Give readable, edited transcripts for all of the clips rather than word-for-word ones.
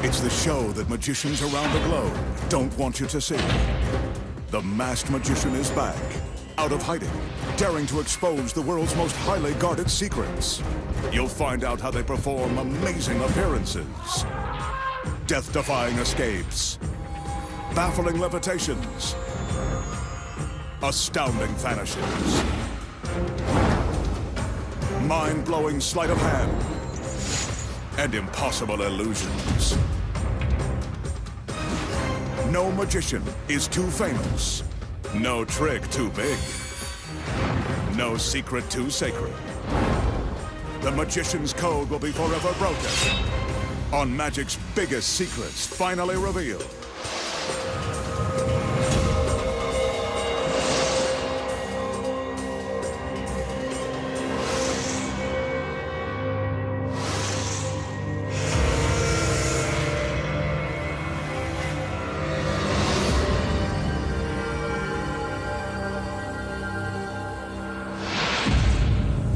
It's the show that magicians around the globe don't want you to see. The Masked Magician is back, out of hiding, daring to expose the world's most highly guarded secrets. You'll find out how they perform amazing appearances, death-defying escapes, baffling levitations, astounding vanishes, mind-blowing sleight of hand, and impossible illusions. No magician is too famous. No trick too big. No secret too sacred. The magician's code will be forever broken. On magic's biggest secrets finally revealed.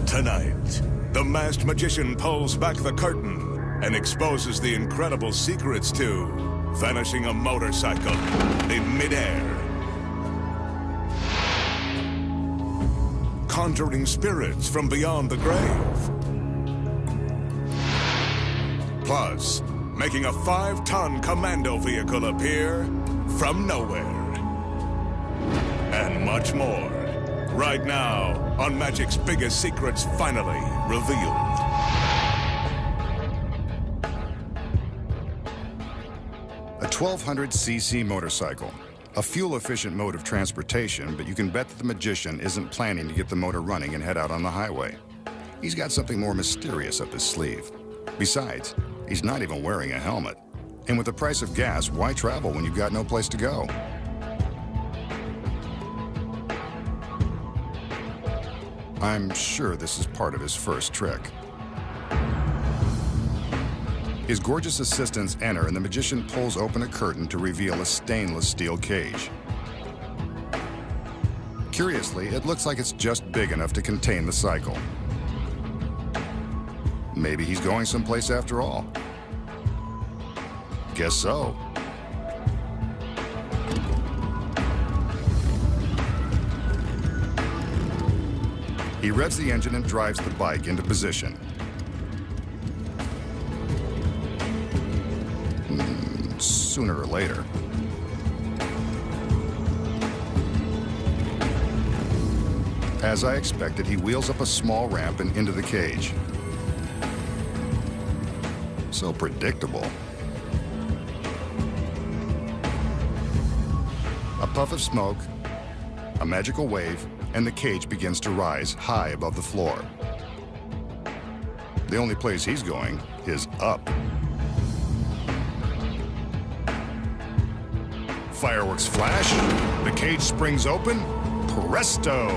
Tonight, the Masked Magician pulls back the curtain and exposes the incredible secrets to vanishing a motorcycle in midair, conjuring spirits from beyond the grave, plus making a 5-ton commando vehicle appear from nowhere, and much more. Right now, on Magic's biggest secrets finally revealed. A 1200cc motorcycle. A fuel-efficient mode of transportation, but you can bet that the magician isn't planning to get the motor running and head out on the highway. He's got something more mysterious up his sleeve. Besides, he's not even wearing a helmet. And with the price of gas, why travel when you've got no place to go? I'm sure this is part of his first trick. His gorgeous assistants enter, and the magician pulls open a curtain to reveal a stainless steel cage. Curiously, it looks like it's just big enough to contain the cycle. Maybe he's going someplace after all. Guess so. He revs the engine and drives the bike into position. Sooner or later. As I expected, he wheels up a small ramp and into the cage. So predictable. A puff of smoke, a magical wave, and the cage begins to rise high above the floor. The only place he's going is up. Fireworks flash, the cage springs open, presto!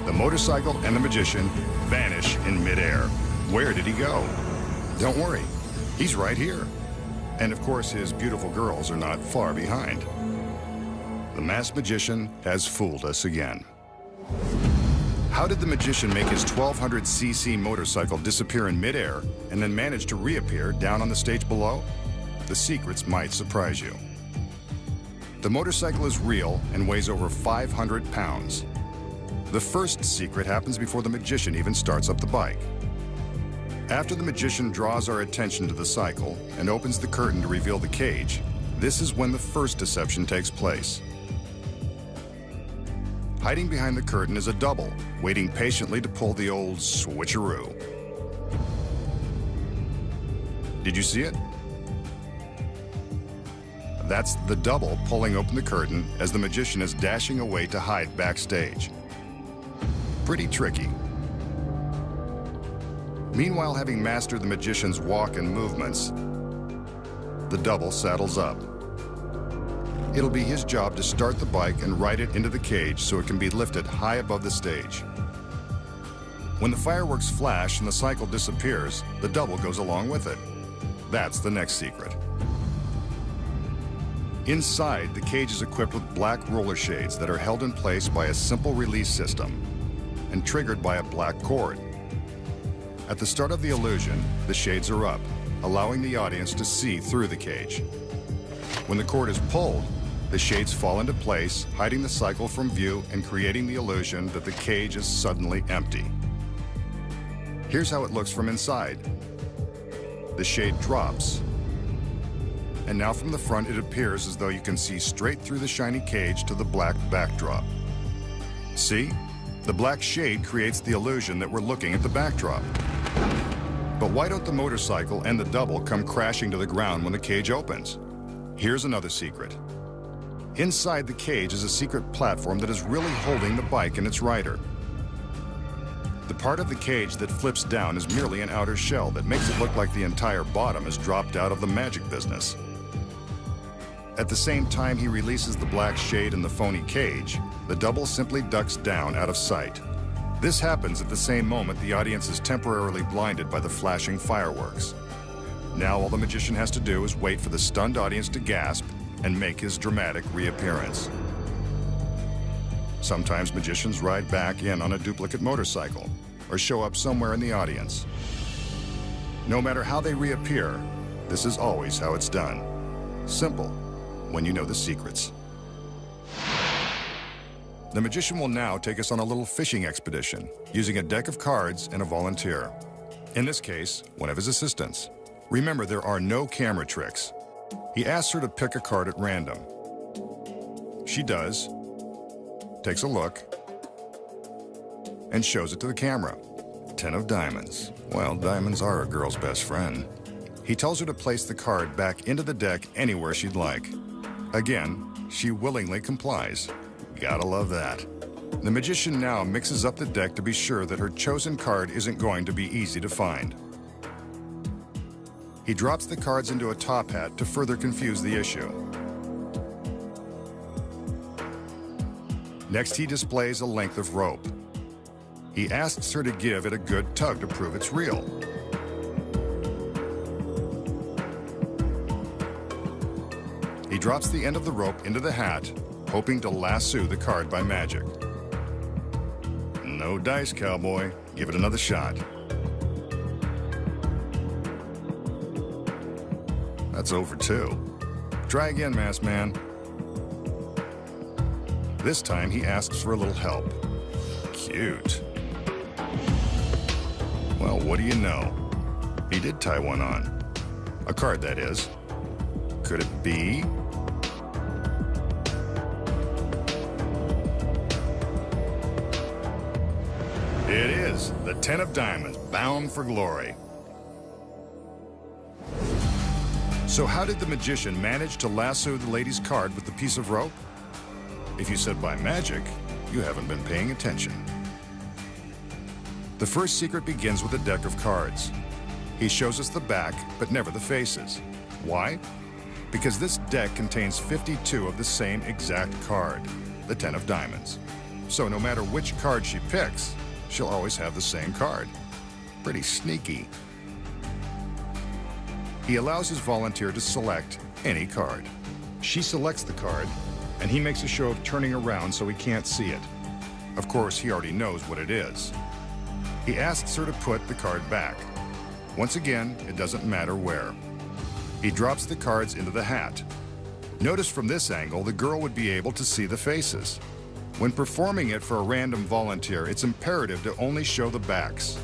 The motorcycle and the magician vanish in midair. Where did he go? Don't worry, he's right here. And of course, his beautiful girls are not far behind. The Masked Magician has fooled us again. How did the magician make his 1200cc motorcycle disappear in midair and then manage to reappear down on the stage below? The secrets might surprise you. The motorcycle is real and weighs over 500 pounds. The first secret happens before the magician even starts up the bike. After the magician draws our attention to the cycle and opens the curtain to reveal the cage, this is when the first deception takes place. Hiding behind the curtain is a double, waiting patiently to pull the old switcheroo. Did you see it? That's the double pulling open the curtain as the magician is dashing away to hide backstage. Pretty tricky. Meanwhile, having mastered the magician's walk and movements, the double saddles up. It'll be his job to start the bike and ride it into the cage so it can be lifted high above the stage. When the fireworks flash and the cycle disappears, the double goes along with it. That's the next secret. Inside, the cage is equipped with black roller shades that are held in place by a simple release system and triggered by a black cord. At the start of the illusion, the shades are up, allowing the audience to see through the cage. When the cord is pulled, the shades fall into place, hiding the cycle from view and creating the illusion that the cage is suddenly empty. Here's how it looks from inside. The shade drops, and now from the front it appears as though you can see straight through the shiny cage to the black backdrop. See? The black shade creates the illusion that we're looking at the backdrop. But why don't the motorcycle and the double come crashing to the ground when the cage opens? Here's another secret. Inside the cage is a secret platform that is really holding the bike and its rider. The part of the cage that flips down is merely an outer shell that makes it look like the entire bottom is dropped out of the magic business. At the same time he releases the black shade in the phony cage, the double simply ducks down out of sight. This happens at the same moment the audience is temporarily blinded by the flashing fireworks. Now all the magician has to do is wait for the stunned audience to gasp and make his dramatic reappearance. Sometimes magicians ride back in on a duplicate motorcycle or show up somewhere in the audience. No matter how they reappear, this is always how it's done. Simple, when you know the secrets. The magician will now take us on a little fishing expedition using a deck of cards and a volunteer. In this case, one of his assistants. Remember, there are no camera tricks. He asks her to pick a card at random. She does, takes a look, and shows it to the camera. 10 of diamonds. Well, diamonds are a girl's best friend. He tells her to place the card back into the deck anywhere she'd like. Again, she willingly complies. Gotta love that. The magician now mixes up the deck to be sure that her chosen card isn't going to be easy to find. He drops the cards into a top hat to further confuse the issue. Next, he displays a length of rope. He asks her to give it a good tug to prove it's real. He drops the end of the rope into the hat, hoping to lasso the card by magic. No dice, cowboy. Give it another shot. That's over 2. Try again, masked man. This time he asks for a little help. Cute. Well, what do you know? He did tie one on. A card, that is. Could it be? It is the 10 of diamonds, bound for glory. So how did the magician manage to lasso the lady's card with the piece of rope? If you said by magic, you haven't been paying attention. The first secret begins with a deck of cards. He shows us the back, but never the faces. Why? Because this deck contains 52 of the same exact card, the 10 of diamonds. So no matter which card she picks, she'll always have the same card. Pretty sneaky. He allows his volunteer to select any card. She selects the card, and he makes a show of turning around so he can't see it. Of course, he already knows what it is. He asks her to put the card back. Once again, it doesn't matter where. He drops the cards into the hat. Notice from this angle, the girl would be able to see the faces. When performing it for a random volunteer, it's imperative to only show the backs.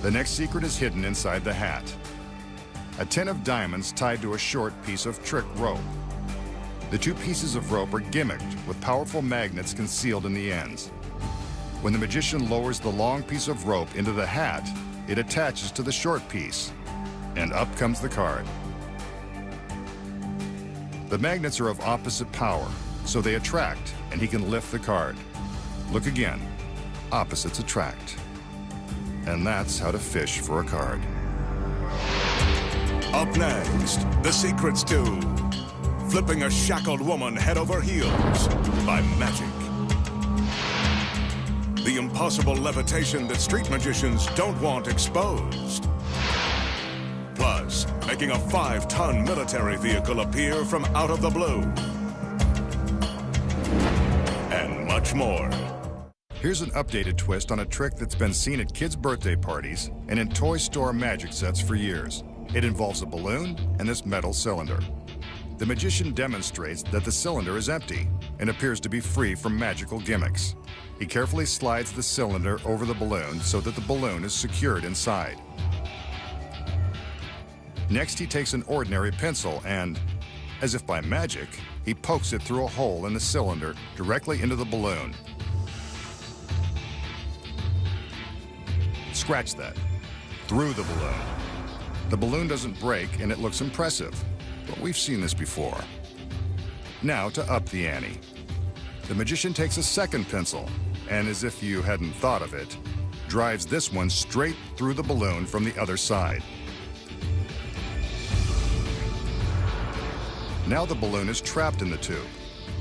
The next secret is hidden inside the hat. A 10 of diamonds tied to a short piece of trick rope. The 2 pieces of rope are gimmicked with powerful magnets concealed in the ends. When the magician lowers the long piece of rope into the hat, it attaches to the short piece, and up comes the card. The magnets are of opposite power, so they attract, and he can lift the card. Look again. Opposites attract. And that's how to fish for a card. Up next, the secrets to flipping a shackled woman head over heels by magic. The impossible levitation that street magicians don't want exposed. Plus, making a 5-ton military vehicle appear from out of the blue. And much more. Here's an updated twist on a trick that's been seen at kids' birthday parties and in toy store magic sets for years. It involves a balloon and this metal cylinder. The magician demonstrates that the cylinder is empty and appears to be free from magical gimmicks. He carefully slides the cylinder over the balloon so that the balloon is secured inside. Next, he takes an ordinary pencil and, as if by magic, he pokes it through a hole in the cylinder directly into the balloon. Scratch that. Through the balloon. The balloon doesn't break and it looks impressive, but we've seen this before. Now to up the ante. The magician takes a second pencil and, as if you hadn't thought of it, drives this one straight through the balloon from the other side. Now the balloon is trapped in the tube,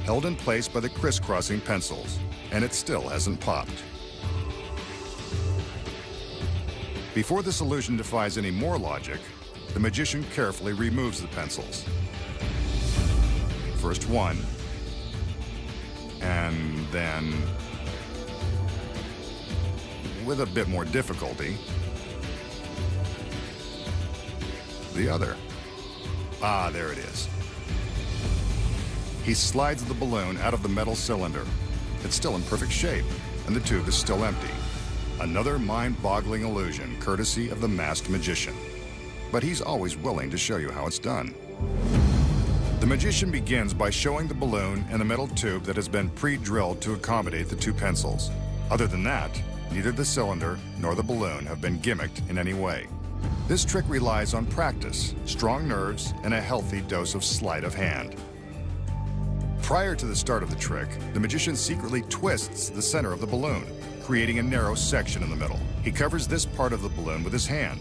held in place by the crisscrossing pencils, and it still hasn't popped. Before this illusion defies any more logic, the magician carefully removes the pencils. First one, and then, with a bit more difficulty, the other. Ah, there it is. He slides the balloon out of the metal cylinder. It's still in perfect shape, and the tube is still empty. Another mind-boggling illusion, courtesy of the masked magician. But he's always willing to show you how it's done. The magician begins by showing the balloon and the metal tube that has been pre-drilled to accommodate the two pencils. Other than that, neither the cylinder nor the balloon have been gimmicked in any way. This trick relies on practice, strong nerves, and a healthy dose of sleight of hand. Prior to the start of the trick, the magician secretly twists the center of the balloon, creating a narrow section in the middle. He covers this part of the balloon with his hand.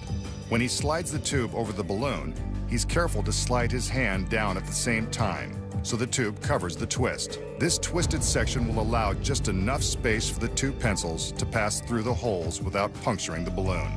When he slides the tube over the balloon, he's careful to slide his hand down at the same time, so the tube covers the twist. This twisted section will allow just enough space for the two pencils to pass through the holes without puncturing the balloon.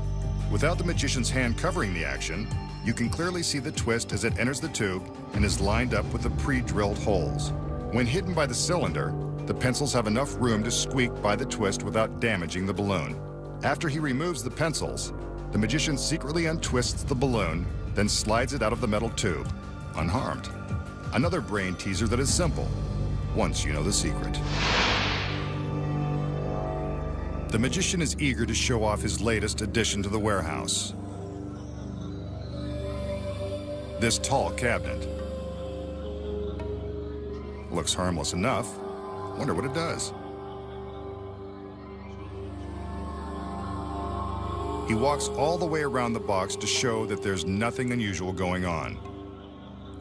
Without the magician's hand covering the action, you can clearly see the twist as it enters the tube and is lined up with the pre-drilled holes. When hidden by the cylinder, the pencils have enough room to squeak by the twist without damaging the balloon. After he removes the pencils, the magician secretly untwists the balloon, then slides it out of the metal tube, unharmed. Another brain teaser that is simple, once you know the secret. The magician is eager to show off his latest addition to the warehouse. This tall cabinet. Looks harmless enough. Wonder what it does. He walks all the way around the box to show that there's nothing unusual going on.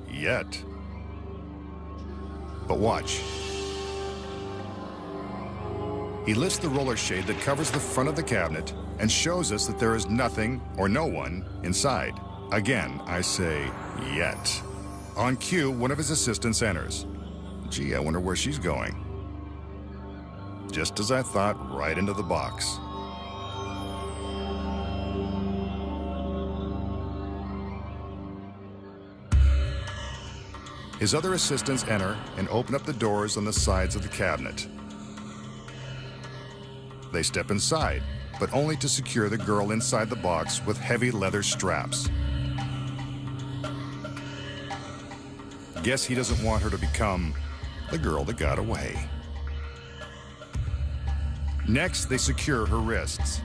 Yet. But watch. He lifts the roller shade that covers the front of the cabinet and shows us that there is nothing or no one inside. Again, I say, yet. On cue, one of his assistants enters. Gee, I wonder where she's going. Just as I thought, right into the box. His other assistants enter and open up the doors on the sides of the cabinet. They step inside, but only to secure the girl inside the box with heavy leather straps. Guess he doesn't want her to become the girl that got away. Next, they secure her wrists.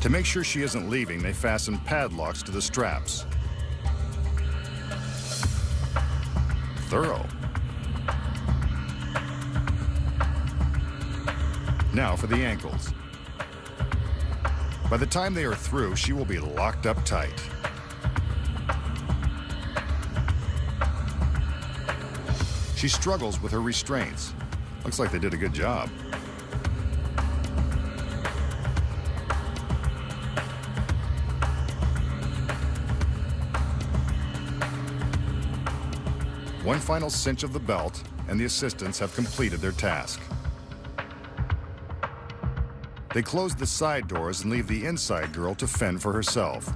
To make sure she isn't leaving, they fasten padlocks to the straps. Thorough. Now for the ankles. By the time they are through, she will be locked up tight. She struggles with her restraints. Looks like they did a good job. One final cinch of the belt, and the assistants have completed their task. They close the side doors and leave the inside girl to fend for herself.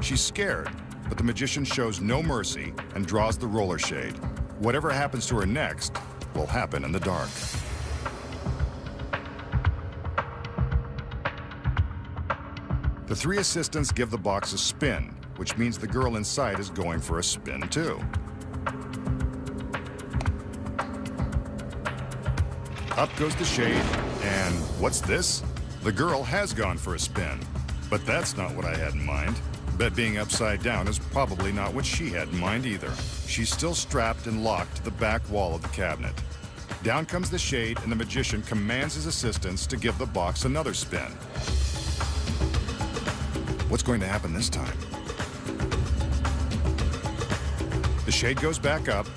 She's scared, but the magician shows no mercy and draws the roller shade. Whatever happens to her next will happen in the dark. The three assistants give the box a spin, which means the girl inside is going for a spin too. Up goes the shade, and what's this? The girl has gone for a spin. But that's not what I had in mind. Bet being upside down is probably not what she had in mind either. She's still strapped and locked to the back wall of the cabinet. Down comes the shade, and the magician commands his assistants to give the box another spin. What's going to happen this time? The shade goes back up,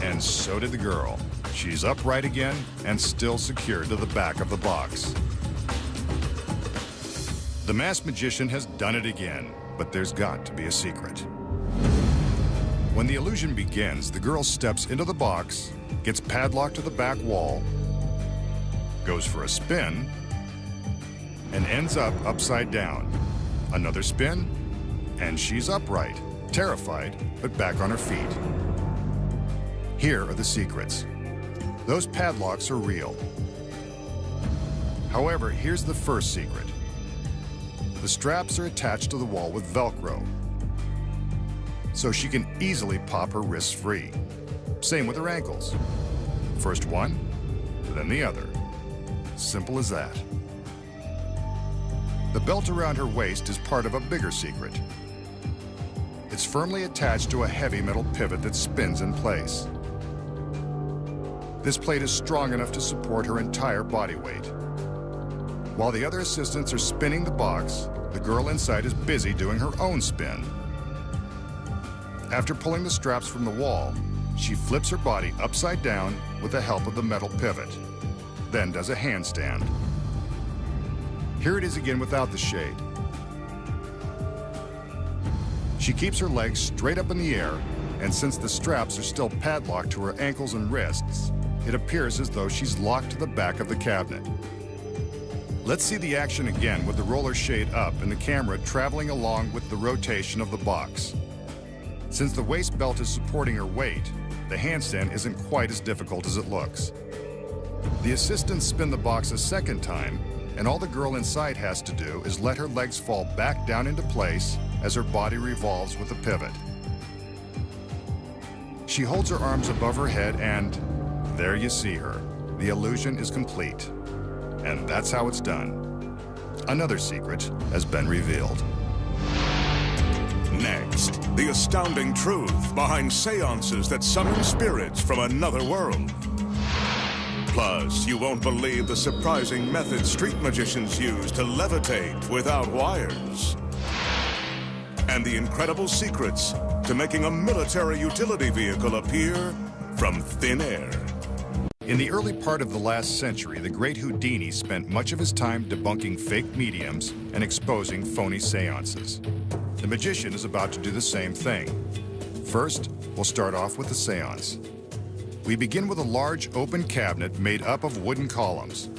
and so did the girl. She's upright again and still secured to the back of the box. The masked magician has done it again, but there's got to be a secret. When the illusion begins, the girl steps into the box, gets padlocked to the back wall, goes for a spin, and ends up upside down. Another spin, and she's upright, terrified, but back on her feet. Here are the secrets. Those padlocks are real. However, here's the first secret. The straps are attached to the wall with Velcro, so she can easily pop her wrists free. Same with her ankles. First one, then the other. Simple as that. The belt around her waist is part of a bigger secret. It's firmly attached to a heavy metal pivot that spins in place. This plate is strong enough to support her entire body weight. While the other assistants are spinning the box, the girl inside is busy doing her own spin. After pulling the straps from the wall, she flips her body upside down with the help of the metal pivot, then does a handstand. Here it is again without the shade. She keeps her legs straight up in the air, and since the straps are still padlocked to her ankles and wrists, it appears as though she's locked to the back of the cabinet. Let's see the action again with the roller shade up and the camera traveling along with the rotation of the box. Since the waist belt is supporting her weight, the handstand isn't quite as difficult as it looks. The assistants spin the box a second time, and all the girl inside has to do is let her legs fall back down into place as her body revolves with the pivot. She holds her arms above her head and there you see her. The illusion is complete. And that's how it's done. Another secret has been revealed. Next, the astounding truth behind seances that summon spirits from another world. Plus, you won't believe the surprising method street magicians use to levitate without wires. And the incredible secrets to making a military utility vehicle appear from thin air. In the early part of the last century, the great Houdini spent much of his time debunking fake mediums and exposing phony seances. The magician is about to do the same thing. First, we'll start off with the seance. We begin with a large open cabinet made up of wooden columns.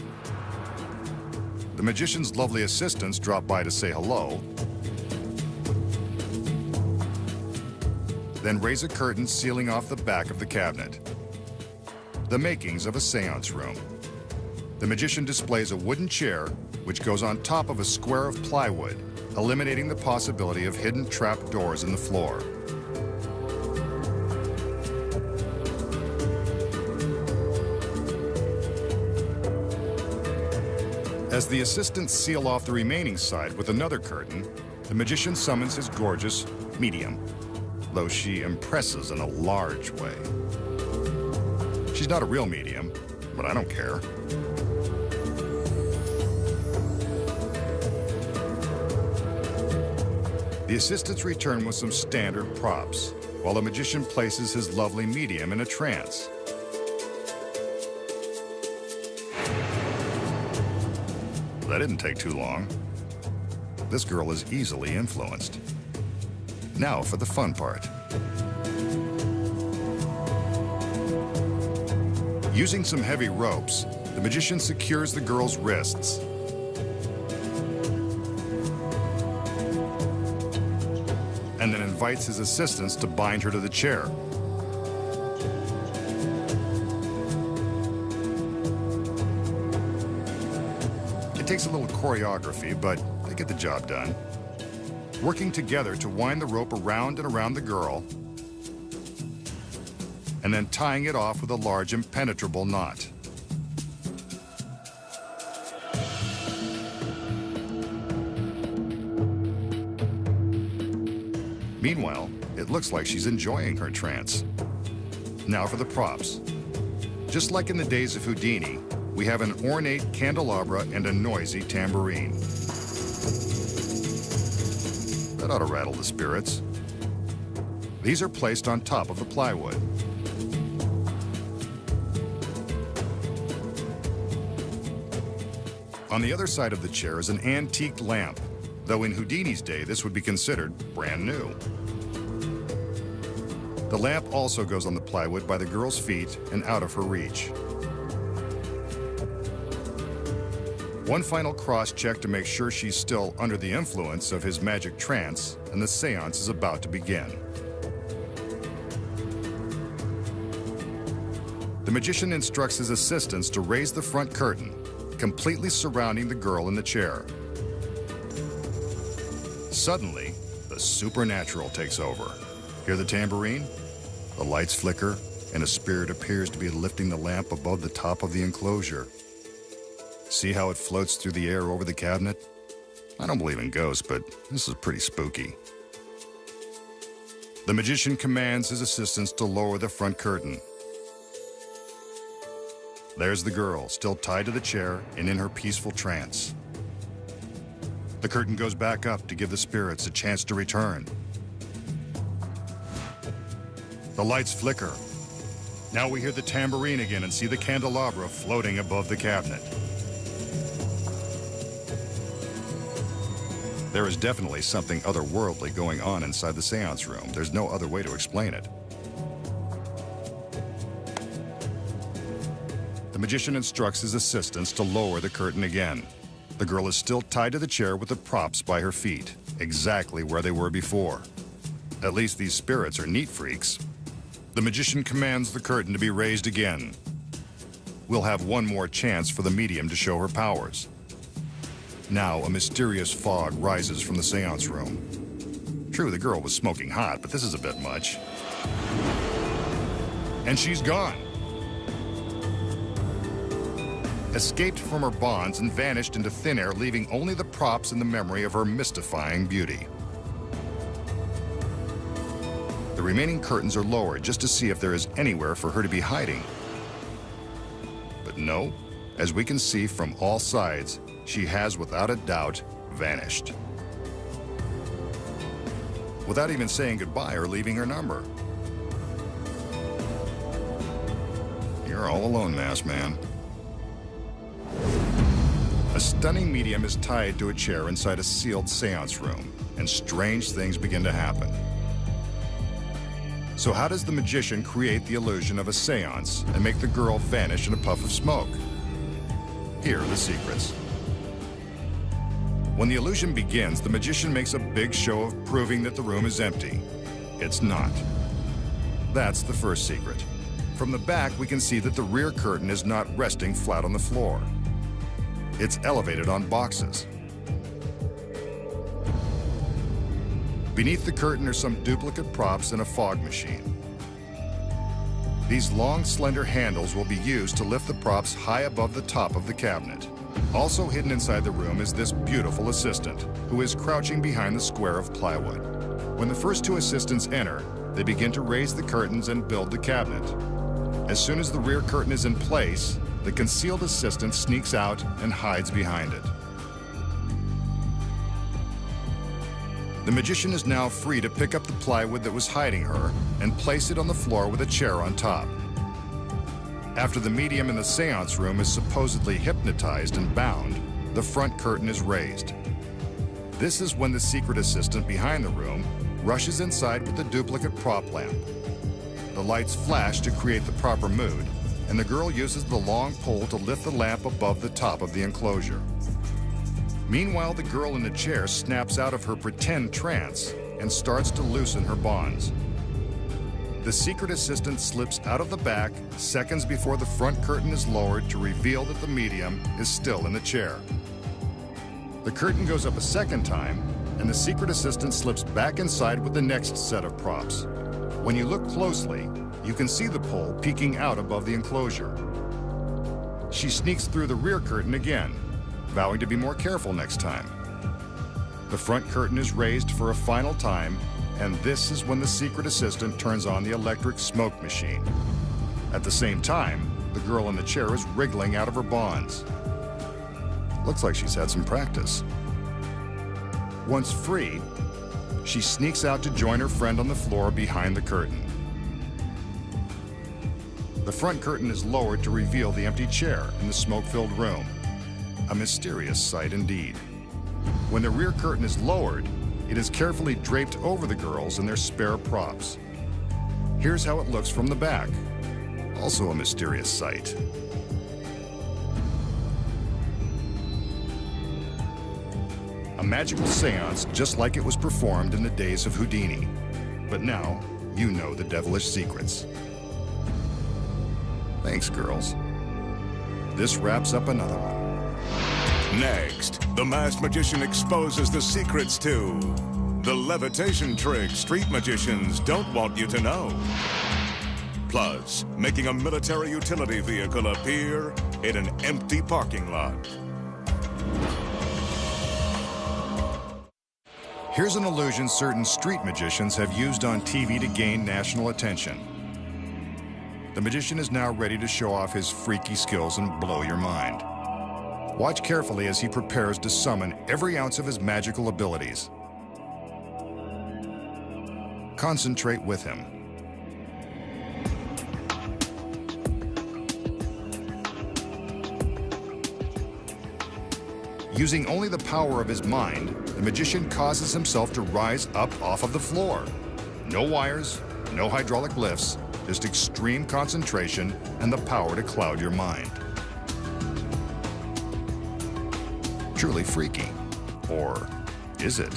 The magician's lovely assistants drop by to say hello, then raise a curtain sealing off the back of the cabinet. The makings of a seance room. The magician displays a wooden chair which goes on top of a square of plywood, eliminating the possibility of hidden trap doors in the floor. As the assistants seal off the remaining side with another curtain, the magician summons his gorgeous medium, though she impresses in a large way. She's not a real medium, but I don't care. The assistants return with some standard props, while the magician places his lovely medium in a trance. That didn't take too long. This girl is easily influenced. Now for the fun part. Using some heavy ropes, the magician secures the girl's wrists. And then invites his assistants to bind her to the chair. It It takes a little choreography, but they get the job done. Working together to wind the rope around and around the girl, and then tying it off with a large impenetrable knot. Meanwhile, it looks like she's enjoying her trance. Now for the props. Just like in the days of Houdini, we have an ornate candelabra and a noisy tambourine. That ought to rattle the spirits. These are placed on top of the plywood. On the other side of the chair is an antique lamp, though in Houdini's day this would be considered brand new. The lamp also goes on the plywood by the girl's feet and out of her reach. One final cross-check to make sure she's still under the influence of his magic trance, and the seance is about to begin. The magician instructs his assistants to raise the front curtain, completely surrounding the girl in the chair. Suddenly, the supernatural takes over. Hear the tambourine? The lights flicker, and a spirit appears to be lifting the lamp above the top of the enclosure. See how it floats through the air over the cabinet? I don't believe in ghosts, but this is pretty spooky. The magician commands his assistants to lower the front curtain. There's the girl, still tied to the chair and in her peaceful trance. The curtain goes back up to give the spirits a chance to return. The lights flicker. Now we hear the tambourine again and see the candelabra floating above the cabinet. There is definitely something otherworldly going on inside the seance room. There's no other way to explain it. The magician instructs his assistants to lower the curtain again. The girl is still tied to the chair with the props by her feet, exactly where they were before. At least these spirits are neat freaks. The magician commands the curtain to be raised again. We'll have one more chance for the medium to show her powers. Now, a mysterious fog rises from the seance room. True, the girl was smoking hot, but this is a bit much. And she's gone. Escaped from her bonds and vanished into thin air, leaving only the props and the memory of her mystifying beauty. The remaining curtains are lowered just to see if there is anywhere for her to be hiding. But no, as we can see from all sides, she has without a doubt vanished. Without even saying goodbye or leaving her number. You're all alone, Masked Man. A stunning medium is tied to a chair inside a sealed seance room, and strange things begin to happen. So how does the magician create the illusion of a seance and make the girl vanish in a puff of smoke? Here are the secrets. When the illusion begins, the magician makes a big show of proving that the room is empty. It's not. That's the first secret. From the back, we can see that the rear curtain is not resting flat on the floor. It's elevated on boxes. Beneath the curtain are some duplicate props and a fog machine. These long, slender handles will be used to lift the props high above the top of the cabinet. Also hidden inside the room is this beautiful assistant, who is crouching behind the square of plywood. When the first two assistants enter, they begin to raise the curtains and build the cabinet. As soon as the rear curtain is in place, the concealed assistant sneaks out and hides behind it. The magician is now free to pick up the plywood that was hiding her and place it on the floor with a chair on top. After the medium in the seance room is supposedly hypnotized and bound, the front curtain is raised. This is when the secret assistant behind the room rushes inside with the duplicate prop lamp. The lights flash to create the proper mood, and the girl uses the long pole to lift the lamp above the top of the enclosure. Meanwhile, the girl in the chair snaps out of her pretend trance and starts to loosen her bonds. The secret assistant slips out of the back seconds before the front curtain is lowered to reveal that the medium is still in the chair. The curtain goes up a second time, and the secret assistant slips back inside with the next set of props. When you look closely, you can see the pole peeking out above the enclosure. She sneaks through the rear curtain again, vowing to be more careful next time. The front curtain is raised for a final time, and this is when the secret assistant turns on the electric smoke machine. At the same time, the girl in the chair is wriggling out of her bonds. Looks like she's had some practice. Once free, she sneaks out to join her friend on the floor behind the curtain. The front curtain is lowered to reveal the empty chair in the smoke-filled room. A mysterious sight indeed. When the rear curtain is lowered, it is carefully draped over the girls and their spare props. Here's how it looks from the back. Also a mysterious sight. A magical seance just like it was performed in the days of Houdini. But now, you know the devilish secrets. Thanks, girls. This wraps up another one. Next, the masked magician exposes the secrets to the levitation trick street magicians don't want you to know. Plus, making a military utility vehicle appear in an empty parking lot. Here's an illusion certain street magicians have used on TV to gain national attention. The magician is now ready to show off his freaky skills and blow your mind. Watch carefully as he prepares to summon every ounce of his magical abilities. Concentrate with him. Using only the power of his mind, the magician causes himself to rise up off of the floor. No wires, no hydraulic lifts, just extreme concentration and the power to cloud your mind. Truly freaky. Or is it?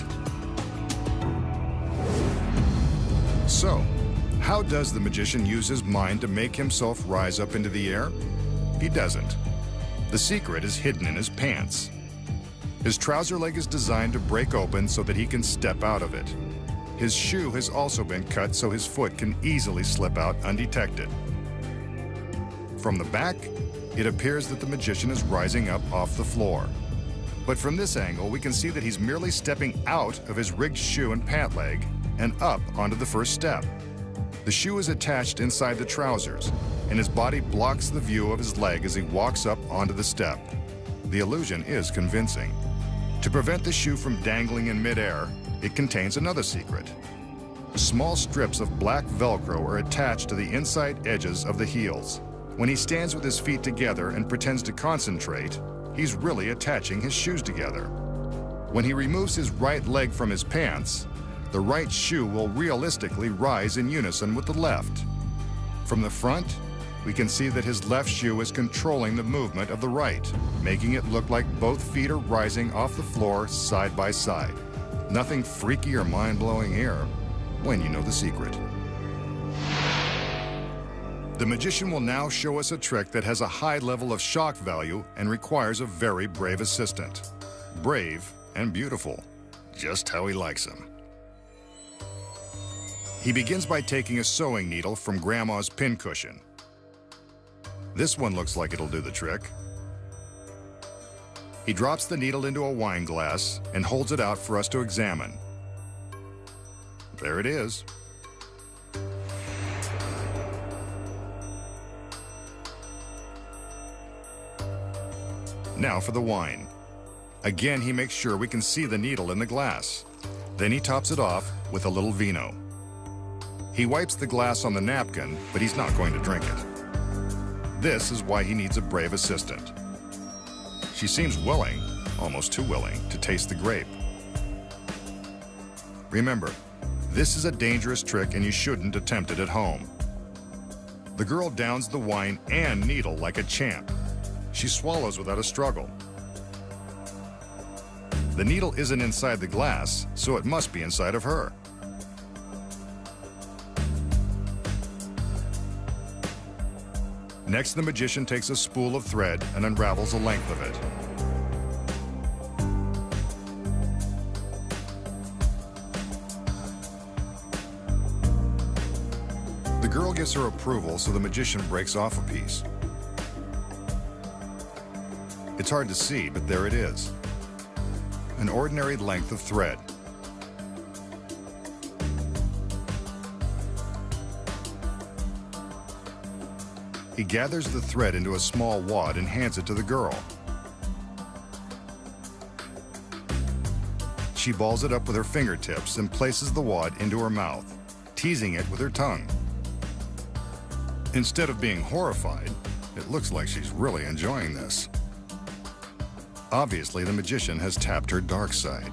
So, how does the magician use his mind to make himself rise up into the air? He doesn't. The secret is hidden in his pants. His trouser leg is designed to break open so that he can step out of it. His shoe has also been cut so his foot can easily slip out undetected. From the back, it appears that the magician is rising up off the floor. But from this angle, we can see that he's merely stepping out of his rigged shoe and pant leg and up onto the first step. The shoe is attached inside the trousers, and his body blocks the view of his leg as he walks up onto the step. The illusion is convincing. To prevent the shoe from dangling in midair, it contains another secret. Small strips of black Velcro are attached to the inside edges of the heels. When he stands with his feet together and pretends to concentrate, he's really attaching his shoes together. When he removes his right leg from his pants, the right shoe will realistically rise in unison with the left. From the front, we can see that his left shoe is controlling the movement of the right, making it look like both feet are rising off the floor side by side. Nothing freaky or mind-blowing here when you know the secret. The magician will now show us a trick that has a high level of shock value and requires a very brave assistant. Brave and beautiful, just how he likes them. He begins by taking a sewing needle from Grandma's pincushion. This one looks like it'll do the trick. He drops the needle into a wine glass and holds it out for us to examine. There it is. Now for the wine. Again, he makes sure we can see the needle in the glass. Then he tops it off with a little vino. He wipes the glass on the napkin, but he's not going to drink it. This is why he needs a brave assistant. She seems willing, almost too willing, to taste the grape. Remember, this is a dangerous trick and you shouldn't attempt it at home. The girl downs the wine and needle like a champ. She swallows without a struggle. The needle isn't inside the glass, so it must be inside of her. Next, the magician takes a spool of thread and unravels the length of it. girl gives her approval, so the magician breaks off a piece. It's hard to see, but there it is. An ordinary length of thread. He gathers the thread into a small wad and hands it to the girl. She balls it up with her fingertips and places the wad into her mouth, teasing it with her tongue. Instead of being horrified, it looks like she's really enjoying this. Obviously, the magician has tapped her dark side.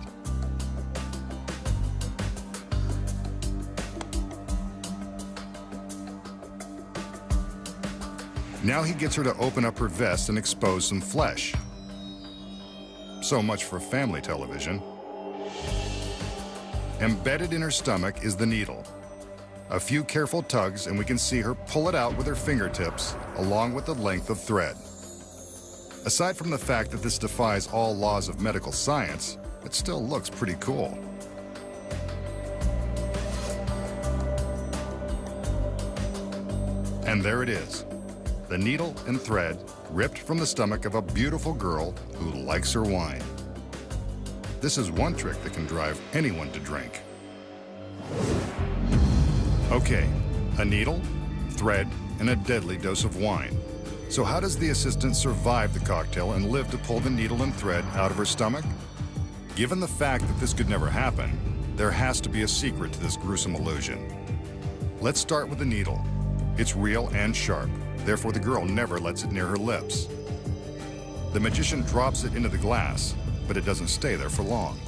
Now he gets her to open up her vest and expose some flesh. So much for family television. Embedded in her stomach is the needle. A few careful tugs and we can see her pull it out with her fingertips, along with the length of thread. Aside from the fact that this defies all laws of medical science, it still looks pretty cool. And there it is, the needle and thread ripped from the stomach of a beautiful girl who likes her wine. This is one trick that can drive anyone to drink. Okay, a needle, thread, and a deadly dose of wine. So how does the assistant survive the cocktail and live to pull the needle and thread out of her stomach? Given the fact that this could never happen, there has to be a secret to this gruesome illusion. Let's start with the needle. It's real and sharp, therefore the girl never lets it near her lips. The magician drops it into the glass, but it doesn't stay there for long.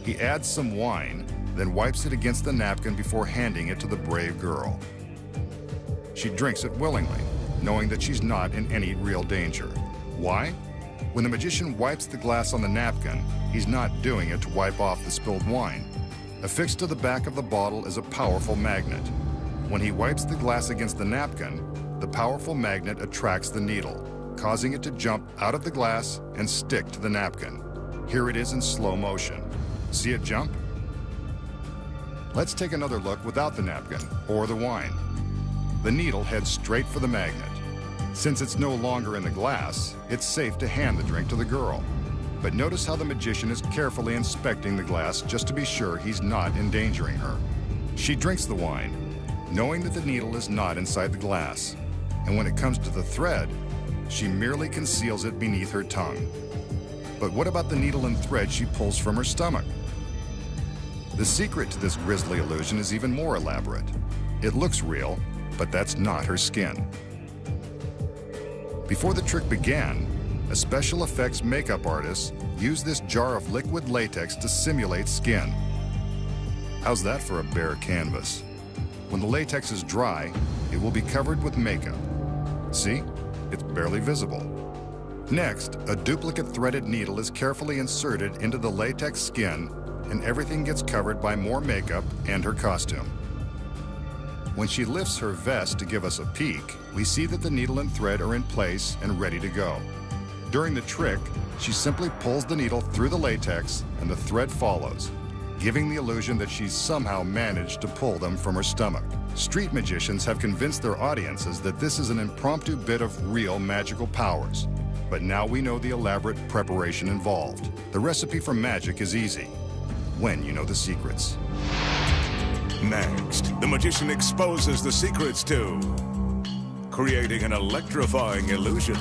He adds some wine, then wipes it against the napkin before handing it to the brave girl. She drinks it willingly, knowing that she's not in any real danger. Why? When the magician wipes the glass on the napkin, he's not doing it to wipe off the spilled wine. Affixed to the back of the bottle is a powerful magnet. When he wipes the glass against the napkin, the powerful magnet attracts the needle, causing it to jump out of the glass and stick to the napkin. Here it is in slow motion. See it jump? Let's take another look without the napkin or the wine. The needle heads straight for the magnet. Since it's no longer in the glass, it's safe to hand the drink to the girl. But notice how the magician is carefully inspecting the glass just to be sure he's not endangering her. She drinks the wine, knowing that the needle is not inside the glass. And when it comes to the thread, she merely conceals it beneath her tongue. But what about the needle and thread she pulls from her stomach? The secret to this grisly illusion is even more elaborate. It looks real, but that's not her skin. Before the trick began, a special effects makeup artist used this jar of liquid latex to simulate skin. How's that for a bare canvas? When the latex is dry, it will be covered with makeup. See? It's barely visible. Next, a duplicate threaded needle is carefully inserted into the latex skin, and everything gets covered by more makeup and her costume. When she lifts her vest to give us a peek, we see that the needle and thread are in place and ready to go. During the trick, she simply pulls the needle through the latex and the thread follows, giving the illusion that she's somehow managed to pull them from her stomach. Street magicians have convinced their audiences that this is an impromptu bit of real magical powers. But now we know the elaborate preparation involved. The recipe for magic is easy, when you know the secrets. Next, the magician exposes the secrets to creating an electrifying illusion,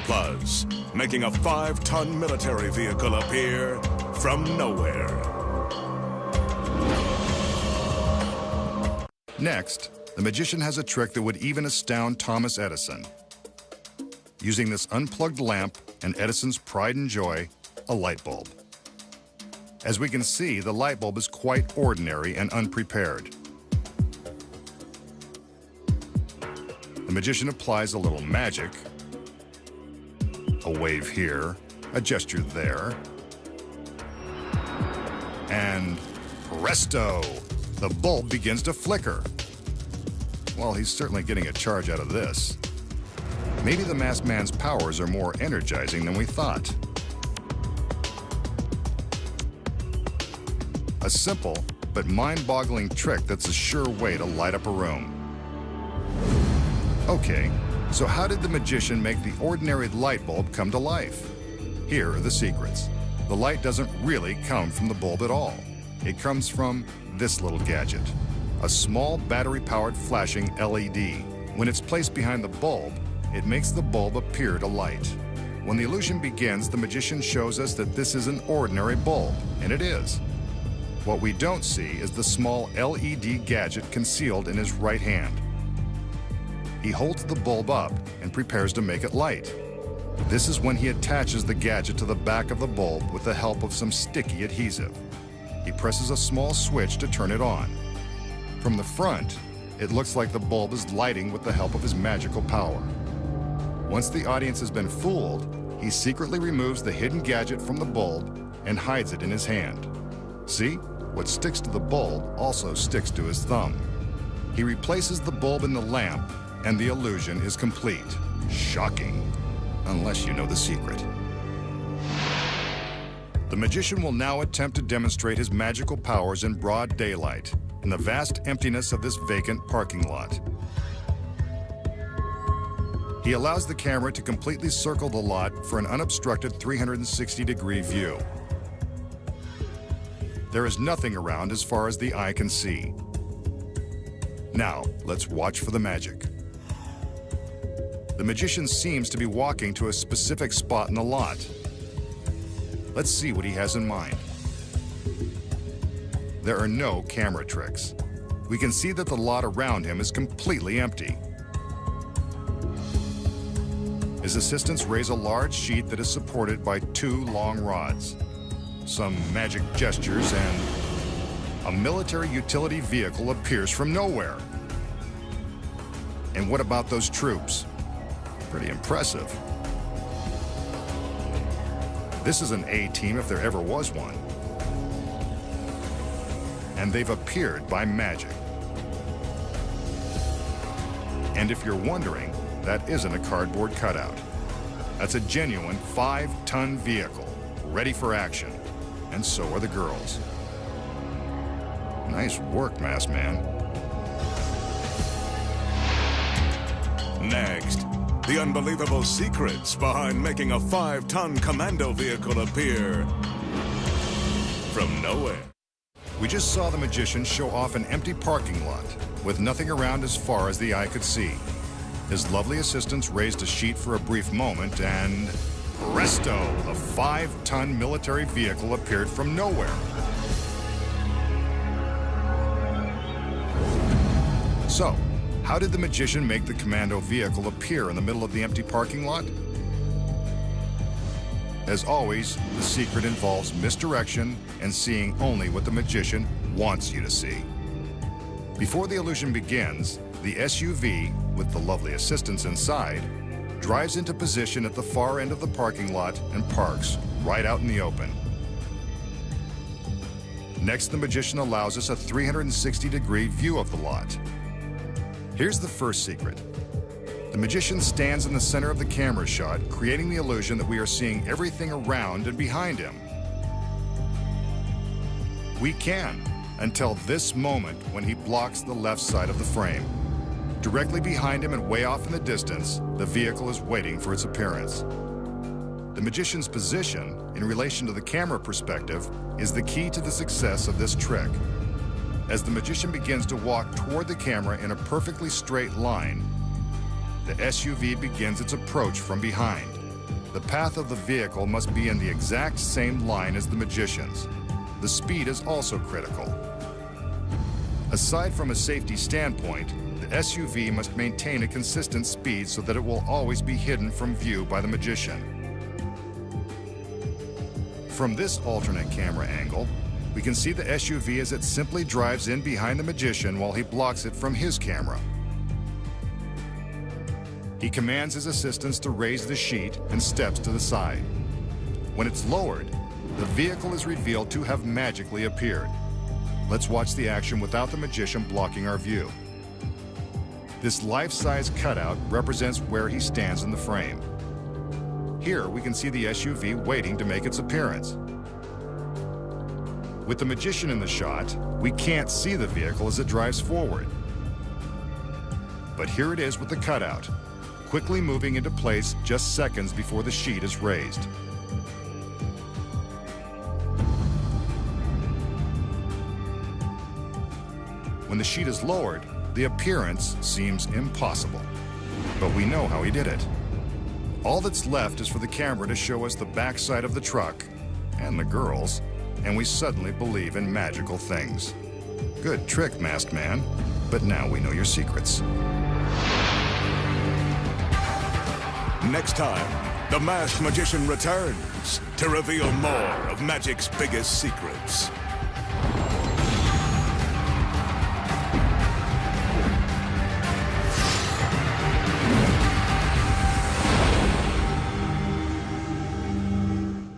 plus making a 5-ton military vehicle appear from nowhere. Next, the magician has a trick that would even astound Thomas Edison. Using this unplugged lamp and Edison's pride and joy, a light bulb. As we can see, the light bulb is quite ordinary and unprepared. The magician applies a little magic, a wave here, a gesture there, and presto! The bulb begins to flicker. Well, he's certainly getting a charge out of this. Maybe the masked man's powers are more energizing than we thought. A simple but mind-boggling trick that's a sure way to light up a room. Okay, so how did the magician make the ordinary light bulb come to life? Here are the secrets. The light doesn't really come from the bulb at all. It comes from this little gadget, a small battery-powered flashing LED. When it's placed behind the bulb, it makes the bulb appear to light. When the illusion begins, the magician shows us that this is an ordinary bulb, and it is. What we don't see is the small LED gadget concealed in his right hand. He holds the bulb up and prepares to make it light. This is when he attaches the gadget to the back of the bulb with the help of some sticky adhesive. He presses a small switch to turn it on. From the front, it looks like the bulb is lighting with the help of his magical power. Once the audience has been fooled, he secretly removes the hidden gadget from the bulb and hides it in his hand. See? What sticks to the bulb also sticks to his thumb. He replaces the bulb in the lamp, and the illusion is complete. Shocking. Unless you know the secret. The magician will now attempt to demonstrate his magical powers in broad daylight, in the vast emptiness of this vacant parking lot. He allows the camera to completely circle the lot for an unobstructed 360-degree view. There is nothing around as far as the eye can see. Now, let's watch for the magic. The magician seems to be walking to a specific spot in the lot. Let's see what he has in mind. There are no camera tricks. We can see that the lot around him is completely empty. His assistants raise a large sheet that is supported by 2 long rods, some magic gestures, and a military utility vehicle appears from nowhere. And what about those troops? Pretty impressive. This is an A-team if there ever was one. And they've appeared by magic. And if you're wondering, that isn't a cardboard cutout. That's a genuine 5-ton vehicle, ready for action. And so are the girls. Nice work, Masked Man. Next, the unbelievable secrets behind making a 5-ton commando vehicle appear from nowhere. We just saw the magician show off an empty parking lot with nothing around as far as the eye could see. His lovely assistants raised a sheet for a brief moment and presto, the 5-ton military vehicle appeared from nowhere. So, how did the magician make the commando vehicle appear in the middle of the empty parking lot? As always, the secret involves misdirection and seeing only what the magician wants you to see. Before the illusion begins, the SUV, with the lovely assistants inside, drives into position at the far end of the parking lot and parks right out in the open. Next, the magician allows us a 360-degree view of the lot. Here's the first secret. The magician stands in the center of the camera shot, creating the illusion that we are seeing everything around and behind him. We can, until this moment when he blocks the left side of the frame. Directly behind him and way off in the distance, the vehicle is waiting for its appearance. The magician's position, in relation to the camera perspective, is the key to the success of this trick. As the magician begins to walk toward the camera in a perfectly straight line, the SUV begins its approach from behind. The path of the vehicle must be in the exact same line as the magician's. The speed is also critical. Aside from a safety standpoint, the SUV must maintain a consistent speed so that it will always be hidden from view by the magician. From this alternate camera angle, we can see the SUV as it simply drives in behind the magician while he blocks it from his camera. He commands his assistants to raise the sheet and steps to the side. When it's lowered, the vehicle is revealed to have magically appeared. Let's watch the action without the magician blocking our view. This life-size cutout represents where he stands in the frame. Here we can see the SUV waiting to make its appearance. With the magician in the shot, we can't see the vehicle as it drives forward. But here it is with the cutout, quickly moving into place just seconds before the sheet is raised. When the sheet is lowered, the appearance seems impossible. But we know how he did it. All that's left is for the camera to show us the backside of the truck and the girls, and we suddenly believe in magical things. Good trick, Masked Man, but now we know your secrets. Next time, the Masked Magician returns to reveal more of magic's biggest secrets.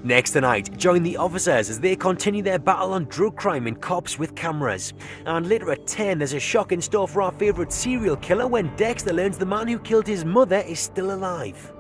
Next tonight, join the officers as they continue their battle on drug crime and cops with cameras. And later at 10, there's a shock in store for our favourite serial killer when Dexter learns the man who killed his mother is still alive.